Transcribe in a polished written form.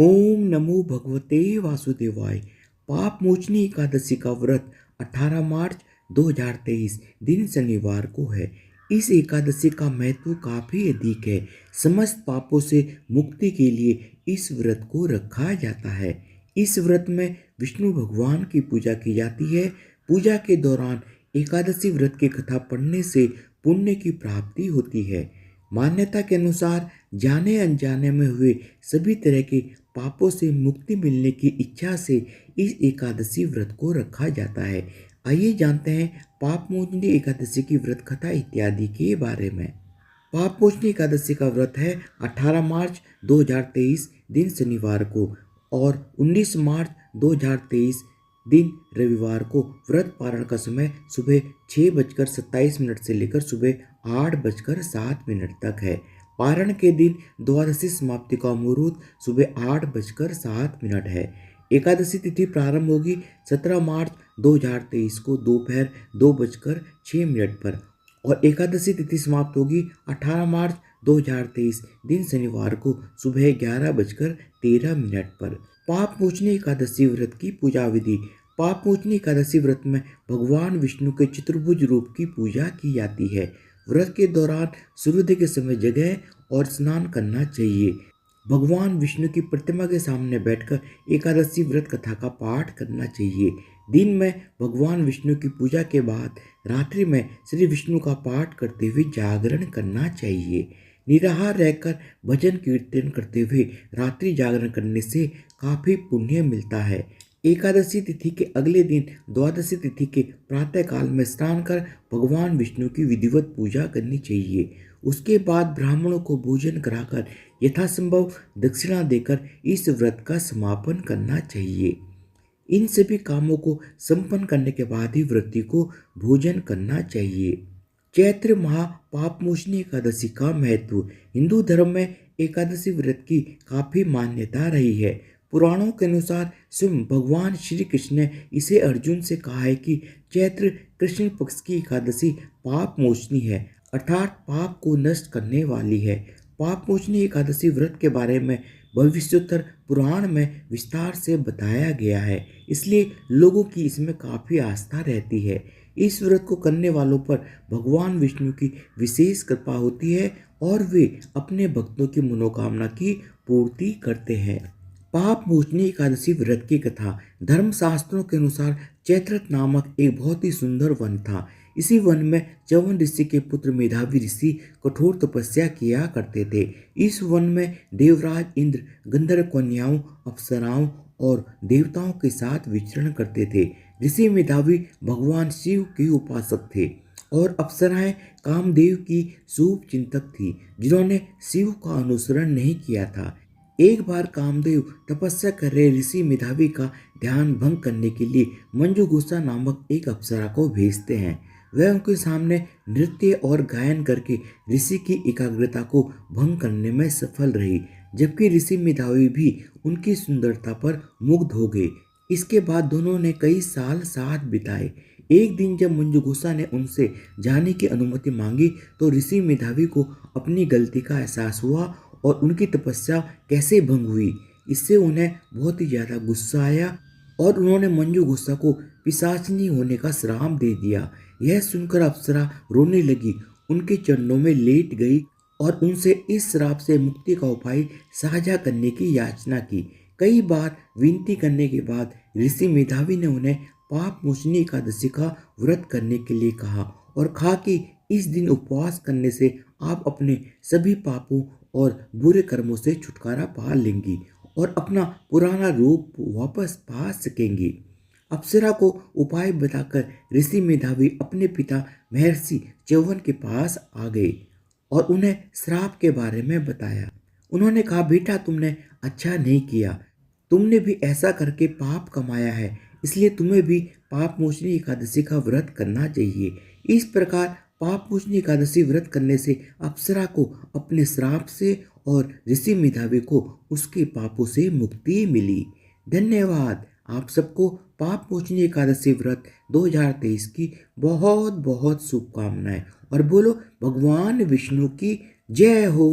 ओम नमो भगवते वासुदेवाय। पाप मोचनी एकादशी का व्रत 18 मार्च 2023 दिन शनिवार को है। इस एकादशी का महत्व काफी अधिक है। समस्त पापों से मुक्ति के लिए इस व्रत को रखा जाता है। इस व्रत में विष्णु भगवान की पूजा की जाती है। पूजा के दौरान एकादशी व्रत की कथा पढ़ने से पुण्य की प्राप्ति होती है। मान्यता के अनुसार जाने अनजाने में हुए सभी तरह के पापों से मुक्ति मिलने की इच्छा से इस एकादशी व्रत को रखा जाता है। आइए जानते हैं पाप मोचनी एकादशी की व्रत कथा इत्यादि के बारे में। पाप मोचनी एकादशी का व्रत है 18 मार्च 2023 दिन शनिवार को और 19 मार्च 2023 दिन रविवार को। व्रत पारण का समय सुबह 6:27 से लेकर सुबह 8:07 तक है। पारण के दिन द्वादशी समाप्ति का मुहूर्त सुबह 8:07 है। एकादशी तिथि प्रारंभ होगी 17 मार्च 2023 को दोपहर 2:06 पर और एकादशी तिथि समाप्त होगी 18 मार्च 2023 दिन शनिवार को सुबह 11:13 पर। पाप मोचनी एकादशी व्रत की पूजा विधि। पाप मोचनी एकादशी व्रत में भगवान विष्णु के चतुर्भुज रूप की पूजा की जाती है। व्रत के दौरान सूर्योदय के समय जगह और स्नान करना चाहिए। भगवान विष्णु की प्रतिमा के सामने बैठकर एकादशी व्रत कथा का पाठ करना चाहिए। दिन में भगवान विष्णु की पूजा के बाद रात्रि में श्री विष्णु का पाठ करते हुए जागरण करना चाहिए। निराहार रहकर भजन कीर्तन करते हुए रात्रि जागरण करने से काफी पुण्य मिलता है। एकादशी तिथि के अगले दिन द्वादशी तिथि के प्रातः काल में स्नान कर भगवान विष्णु की विधिवत पूजा करनी चाहिए। उसके बाद ब्राह्मणों को भोजन कराकर यथासंभव दक्षिणा देकर इस व्रत का समापन करना चाहिए। इन सभी कामों को संपन्न करने के बाद ही व्रती को भोजन करना चाहिए। चैत्र माह पाप मोचनी एकादशी का महत्व। हिंदू धर्म में एकादशी व्रत की काफी मान्यता रही है। पुराणों के अनुसार स्वयं भगवान श्री कृष्ण ने इसे अर्जुन से कहा है कि चैत्र कृष्ण पक्ष की एकादशी पाप मोचनी है, अर्थात पाप को नष्ट करने वाली है। पाप मोचनी एकादशी व्रत के बारे में भविष्योत्तर पुराण में विस्तार से बताया गया है, इसलिए लोगों की इसमें काफी आस्था रहती है। इस व्रत को करने वालों पर भगवान विष्णु की विशेष कृपा होती है और वे अपने भक्तों की मनोकामना की पूर्ति करते हैं। पाप मोचनी एकादशी व्रत की कथा। धर्मशास्त्रों के अनुसार चैत्रथ नामक एक बहुत ही सुंदर वन था। इसी वन में च्यवन ऋषि के पुत्र मेधावी ऋषि कठोर तपस्या किया करते थे। इस वन में देवराज इंद्र गंधर्व कन्याओं, अप्सराओं और देवताओं के साथ विचरण करते थे। ऋषि मेधावी भगवान शिव के उपासक थे और अप्सराएं कामदेव की शुभ चिंतक थी, जिन्होंने शिव का अनुसरण नहीं किया था। एक बार कामदेव तपस्या कर रहे ऋषि मेधावी का ध्यान भंग करने के लिए मंजुगुसा नामक एक अप्सरा को भेजते हैं। वह उनके सामने नृत्य और गायन करके ऋषि की एकाग्रता को भंग करने में सफल रही, जबकि ऋषि मेधावी भी उनकी सुंदरता पर मुग्ध हो गए। इसके बाद दोनों ने कई साल साथ बिताए। एक दिन जब मंजुगुसा ने उनसे जाने की अनुमति मांगी तो ऋषि मेधावी को अपनी गलती का एहसास हुआ और उनकी तपस्या कैसे भंग हुई, इससे उन्हें बहुत ही ज्यादा गुस्सा आया और उन्होंने मंजुगुसा को पिशाचिनी होने का श्राप दे दिया। यह सुनकर अप्सरा रोने लगी, उनके चरणों में लेट गई और उनसे इस श्राप से मुक्ति का उपाय साझा करने की याचना की। कई बार विनती करने के बाद ऋषि मेधावी ने उन्हें पाप मोचनी एकादशी का व्रत करने के लिए कहा और कहा कि इस दिन उपवास करने से आप अपने सभी पापों और बुरे कर्मों से छुटकारा पा लेंगी और अपना पुराना रूप वापस पा सकेंगी। अप्सरा को उपाय बताकर ऋषि मेधावी अपने पिता महर्षि च्यवन के पास आ गए और उन्हें श्राप के बारे में बताया। उन्होंने कहा, बेटा तुमने अच्छा नहीं किया, तुमने भी ऐसा करके पाप कमाया है, इसलिए तुम्हें भी पाप मोचनी एकादशी का व्रत करना चाहिए। इस प्रकार पाप मोचनी एकादशी व्रत करने से अप्सरा को अपने श्राप से और ऋषि मेधावी को उसके पापों से मुक्ति मिली। धन्यवाद। आप सबको पाप मोचनी एकादशी व्रत 2023 की बहुत बहुत शुभकामनाएं और बोलो भगवान विष्णु की जय हो।